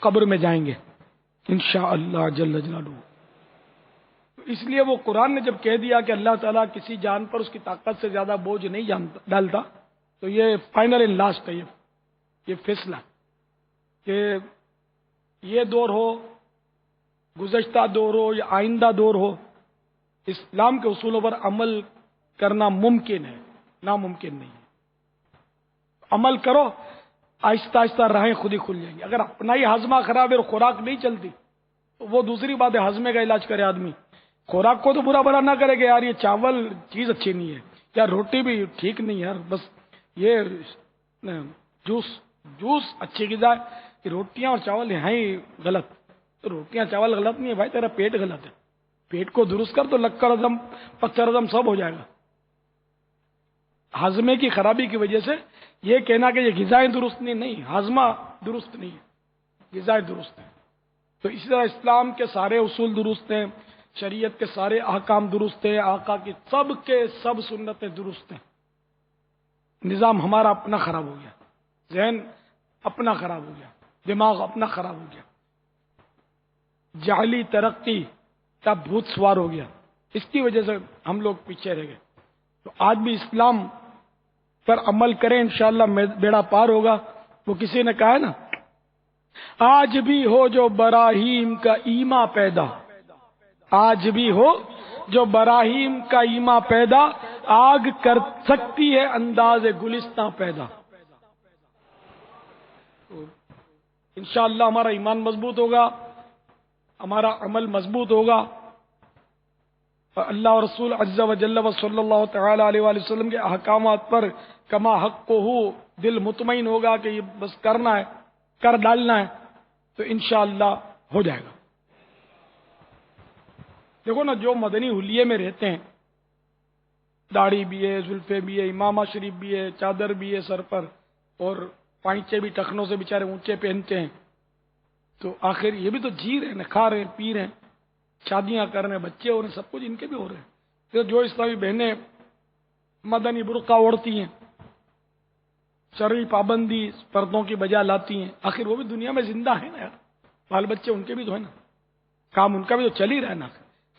قبر میں جائیں گے انشاءاللہ جل جلالہ۔ اس لیے وہ قرآن نے جب کہہ دیا کہ اللہ تعالیٰ کسی جان پر اس کی طاقت سے زیادہ بوجھ نہیں ڈالتا، تو یہ فائنل اینڈ لاسٹ ہے، یہ فیصلہ کہ یہ دور ہو، گزشتہ دور ہو یا آئندہ دور ہو، اسلام کے اصولوں پر عمل کرنا ممکن ہے، ناممکن نہیں ہے۔ عمل کرو، آہستہ آہستہ راہیں خود ہی کھل جائیں گی۔ اگر اپنا ہی ہاضمہ خراب ہے اور خوراک نہیں چلتی تو وہ دوسری بات ہے، ہاضمے کا علاج کرے آدمی، خوراک کو تو برا بھلا نہ کرے کہ یار یہ چاول چیز اچھی نہیں ہے، یا روٹی بھی ٹھیک نہیں ہے یار، بس یہ جوس اچھی غذا ہے، کہ روٹیاں اور چاول ہیں ہی غلط، تو روٹیاں چاول غلط نہیں ہے بھائی، تیرا پیٹ غلط ہے، پیٹ کو درست کر تو لکڑ ہضم پتھر ہضم سب ہو جائے گا۔ ہاضمے کی خرابی کی وجہ سے یہ کہنا کہ یہ غذائیں درست نہیں، ہاضمہ درست نہیں ہے، غذائیں درست ہیں۔ تو اسی طرح اسلام کے سارے اصول درست ہیں، شریعت کے سارے احکام درست ہیں، آقا کی سب سنتیں درست ہیں۔ نظام ہمارا اپنا خراب ہو گیا، ذہن اپنا خراب ہو گیا، دماغ اپنا خراب ہو گیا، جعلی ترقی کا بھوت سوار ہو گیا، اس کی وجہ سے ہم لوگ پیچھے رہ گئے۔ تو آج بھی اسلام پر عمل کریں، انشاءاللہ بیڑا پار ہوگا۔ وہ کسی نے کہا ہے نا، آج بھی ہو جو براہیم کا ایما پیدا، آج بھی ہو جو براہیم کا ایما پیدا، آگ کر سکتی ہے انداز گلستاں پیدا۔ انشاءاللہ ہمارا ایمان مضبوط ہوگا، ہمارا عمل مضبوط ہوگا، اور اللہ اور رسول عز و جل و صلی اللہ تعالی علیہ وآلہ وسلم کے احکامات پر کما حق کو ہو، دل مطمئن ہوگا کہ یہ بس کرنا ہے، کر ڈالنا ہے، تو انشاءاللہ ہو جائے گا۔ دیکھو نا، جو مدنی حلیے میں رہتے ہیں، داڑھی بھی ہے، زلفے بھی ہے، امامہ شریف بھی ہے، چادر بھی ہے سر پر، اور پائچے بھی ٹخنوں سے بیچارے اونچے پہنتے ہیں، تو آخر یہ بھی تو جی رہے ہیں، کھا رہے ہیں، پی رہے ہیں، شادیاں کر رہے ہیں، بچے ہو رہے ہیں، سب کچھ ان کے بھی ہو رہے ہیں۔ پھر جو اسلامی بہنیں مدنی برقع اوڑھتی ہیں، شرعی پابندی پردوں کی بجا لاتی ہیں، آخر وہ بھی دنیا میں زندہ ہیں نا یار، بال بچے ان کے بھی تو ہیں نا، کام ان کا بھی تو چل ہی رہا ہے نا،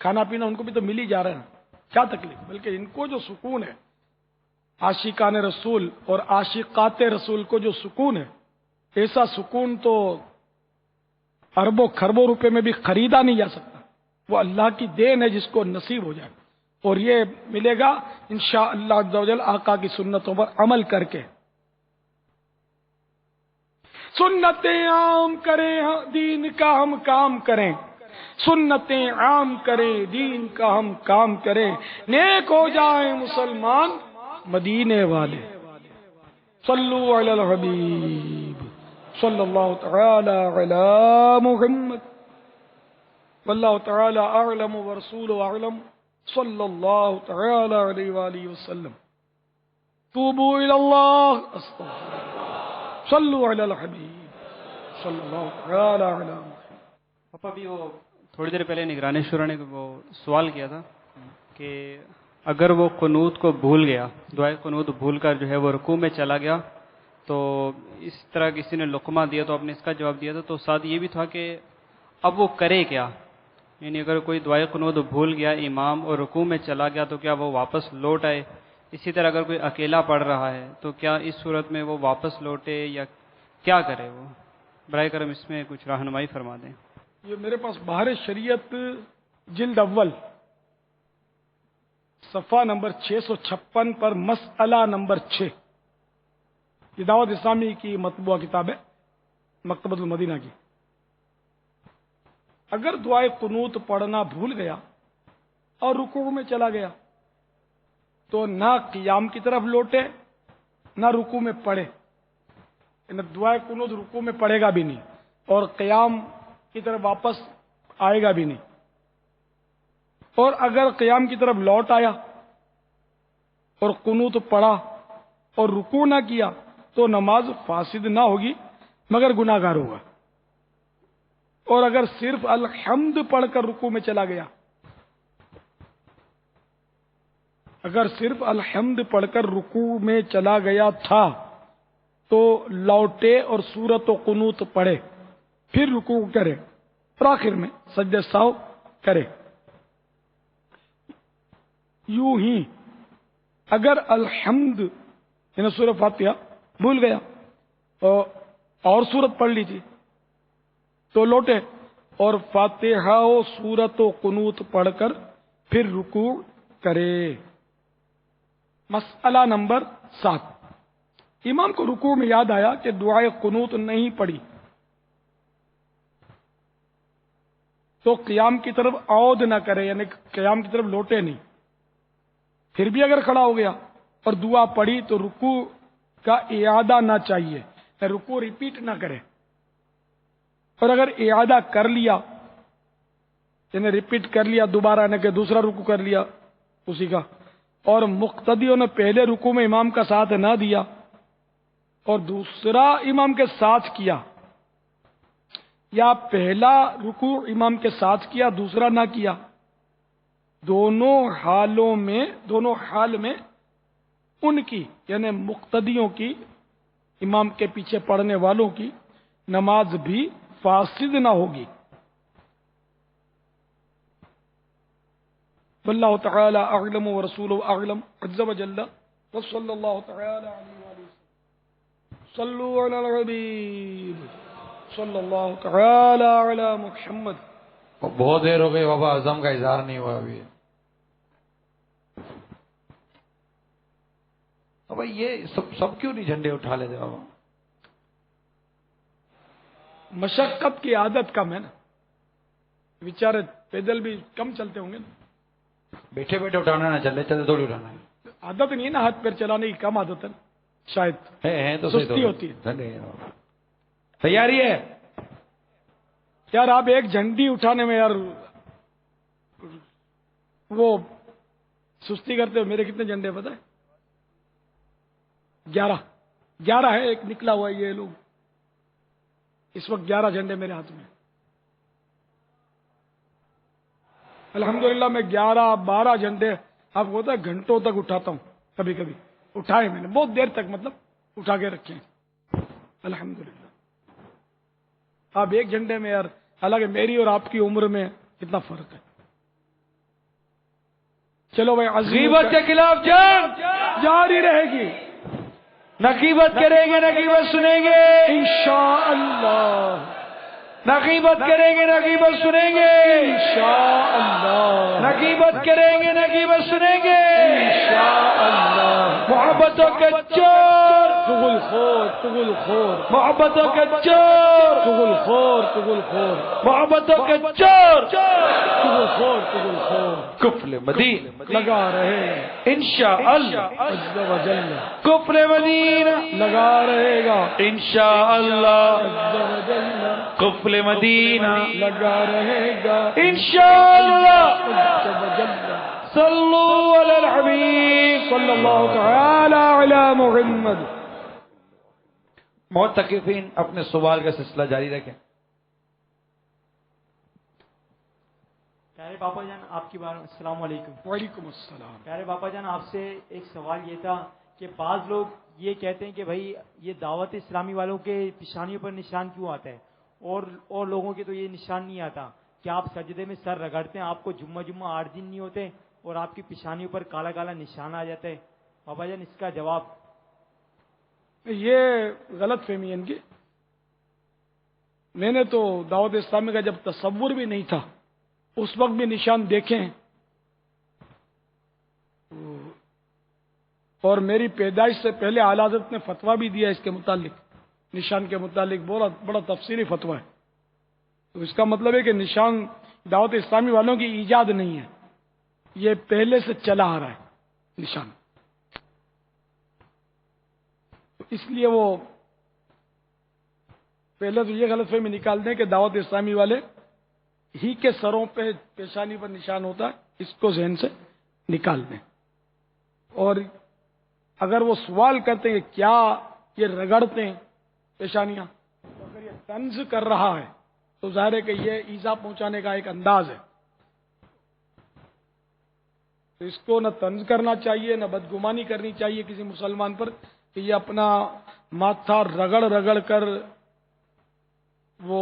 کھانا پینا ان کو بھی تو مل ہی جا رہا ہے نا، کیا تکلیف؟ بلکہ ان کو جو سکون ہے، عاشقان رسول اور عاشقات رسول کو جو سکون ہے، ایسا سکون تو اربوں کھربوں روپے میں بھی خریدا نہیں جا سکتا۔ وہ اللہ کی دین ہے جس کو نصیب ہو جائے، اور یہ ملے گا انشاءاللہ عز و جل آقا کی سنتوں پر عمل کر کے۔ سنتیں عام کریں دین کا ہم کام کریں، سنتیں عام کریں دین کا ہم کام کریں، نیک ہو جائیں مسلمان مدینے والے۔ صلو علی الحبیب صلی اللہ تعالی علی محمد، واللہ تعالی اعلم ورسولہ اعلم، صلی اللہ تعالی علیہ وآلہ وسلم۔ توبوا الی اللہ، استغفر اللہ، صلو علی الحبیب صلی اللہ تعالی علی محمد۔ پاپا بھی وہ تھوڑی دیر پہلے نگران شورا نے وہ سوال کیا تھا کہ اگر وہ قنوت کو بھول گیا، دعائے قنوت بھول کر جو ہے وہ رکوع میں چلا گیا، تو اس طرح کسی نے لقمہ دیا تو آپ نے اس کا جواب دیا تھا، تو ساتھ یہ بھی تھا کہ اب وہ کرے کیا؟ یعنی اگر کوئی دعائے قنوت بھول گیا امام اور رکوع میں چلا گیا تو کیا وہ واپس لوٹ آئے؟ اسی طرح اگر کوئی اکیلا پڑھ رہا ہے تو کیا اس صورت میں وہ واپس لوٹے یا کیا کرے؟ وہ برائے کرم اس میں کچھ رہنمائی فرما دیں۔ یہ میرے پاس بہار شریعت جلد اول صفحہ نمبر 656 پر مسئلہ نمبر 6، یہ دعوت اسلامی کی مطبوعہ کتاب ہے، مکتبۃ المدینہ کی۔ اگر دعائے قنوت پڑھنا بھول گیا اور رکوع میں چلا گیا تو نہ قیام کی طرف لوٹے نہ رکوع میں پڑھے، یعنی دعائے قنوت رکوع میں پڑھے گا بھی نہیں اور قیام کی طرف واپس آئے گا بھی نہیں۔ اور اگر قیام کی طرف لوٹ آیا اور قنوت پڑھا اور رکوع نہ کیا تو نماز فاسد نہ ہوگی مگر گناہ گار ہوگا۔ اور اگر صرف الحمد پڑھ کر رکوع میں چلا گیا، اگر صرف الحمد پڑھ کر رکوع میں چلا گیا تھا تو لوٹے اور سورت و قنوت پڑھے، پھر رکوع کرے اور آخر میں سجدہ سہو کرے. یوں ہی اگر الحمد یعنی سورہ فاتحہ بھول گیا اور سورت پڑھ لی تھی تو لوٹے اور فاتحہ و سورت و قنوت پڑھ کر پھر رکوع کرے. مسئلہ نمبر 7. امام کو رکوع میں یاد آیا کہ دعائے قنوت نہیں پڑھی تو قیام کی طرف عود نہ کرے، یعنی قیام کی طرف لوٹے نہیں. پھر بھی اگر کھڑا ہو گیا اور دعا پڑھی تو رکوع کا اعادہ نہ چاہیے، رکوع ریپیٹ نہ کرے. اور اگر اعادہ کر لیا یعنی ریپیٹ کر لیا دوبارہ نہ کہ دوسرا رکوع کر لیا اسی کا، اور مقتدیوں نے پہلے رکوع میں امام کا ساتھ نہ دیا اور دوسرا امام کے ساتھ کیا، یا پہلا رکوع امام کے ساتھ کیا دوسرا نہ کیا، دونوں حال میں ان کی یعنی مقتدیوں کی، امام کے پیچھے پڑھنے والوں کی نماز بھی فاسد نہ ہوگی. واللہ تعالی اعلم ورسولہ اعلم عز وجل وصلی اللہ تعالی علیہ وآلہ وسلم. صلوا علی الحبیب صلی اللہ تعالی علی محمد. بہت دیر ہو گئی بابا، اعظم کا اظہار نہیں ہوا ابھی. اب یہ سب کیوں نہیں جھنڈے اٹھا لیتے بابا؟ مشقت کی عادت کم ہے نا، بیچارے پیدل بھی کم چلتے ہوں گے نا. بیٹھے بیٹھے اٹھانا نہ، چلے چلے تھوڑی اٹھانا ہے. عادت نہیں ہے نا ہاتھ پیر چلانے کی، کم عادت ہے نا، شاید ہے تو صحیح سستی ہوتی ہے. تیاری ہے یار آپ ایک جھنڈی اٹھانے میں یار وہ سستی کرتے ہو. میرے کتنے جھنڈے پتہ ہے؟ 11 ہے، ایک نکلا ہوا ہے. یہ لوگ اس وقت 11 جھنڈے میرے ہاتھ میں. الحمدللہ میں 11-12 جھنڈے آپ کو ہوتا ہے گھنٹوں تک اٹھاتا ہوں. کبھی کبھی اٹھائے میں نے بہت دیر تک، مطلب اٹھا کے رکھے ہیں الحمدللہ. آپ ایک جھنڈے میں یار، حالانکہ میری اور آپ کی عمر میں کتنا فرق ہے. چلو بھائی، غیبت کے خلاف جنگ جاری رہے گی. نقیبت کریں گے، نقیبت سنیں گے انشاءاللہ. نقیبت کریں گے، نقیبت سنیں گے انشاءاللہ. نقیبت کریں گے، نقیبت سنیں گے انشاءاللہ. محبتوں کے چور، چغل خور محبتوں کے چور، چغل خور محبتوں کے چور، چغل خور کفل مدین لگا رہے انشاءاللہ، عز و جل. کفل مدینہ لگا رہے گا انشاءاللہ، عز و جل. کفل مدینہ لگا رہے گا انشاءاللہ. عز و جل. صلو علی الحبیب صلی اللہ تعالی علی محمد. معتکفین اپنے سوال کا سلسلہ جاری رکھیں. پیارے باپا جان آپ کی بار السلام علیکم. وعلیکم السلام. پیارے باپا جان آپ سے ایک سوال یہ تھا کہ بعض لوگ یہ کہتے ہیں کہ بھائی یہ دعوت اسلامی والوں کے پیشانیوں پر نشان کیوں آتا ہے اور لوگوں کے تو یہ نشان نہیں آتا. کیا آپ سجدے میں سر رگڑتے ہیں، آپ کو جمعہ 8 دن نہیں ہوتے اور آپ کی پیشانیوں پر کالا کالا نشان آ جاتا ہے؟ بابا جان اس کا جواب. یہ غلط فہمی ہے ان کی. میں نے تو دعوت اسلامی کا جب تصور بھی نہیں تھا اس وقت بھی نشان دیکھے ہیں، اور میری پیدائش سے پہلے اعلیٰ حضرت نے فتویٰ بھی دیا اس کے متعلق، نشان کے متعلق بڑا تفصیلی فتویٰ ہے. تو اس کا مطلب ہے کہ نشان دعوت اسلامی والوں کی ایجاد نہیں ہے، یہ پہلے سے چلا آ رہا ہے نشان. اس لیے وہ پہلے تو یہ غلط فہمی نکال دیں کہ دعوت اسلامی والے ہی کے سروں پہ پیشانی پر نشان ہوتا ہے، اس کو ذہن سے نکال دیں. اور اگر وہ سوال کرتے ہیں کہ کیا یہ رگڑتے ہیں پیشانیاں، تو اگر یہ طنز کر رہا ہے تو ظاہر ہے کہ یہ ایذا پہنچانے کا ایک انداز ہے. تو اس کو نہ طنز کرنا چاہیے نہ بدگمانی کرنی چاہیے کسی مسلمان پر کہ یہ اپنا ماتھا رگڑ کر وہ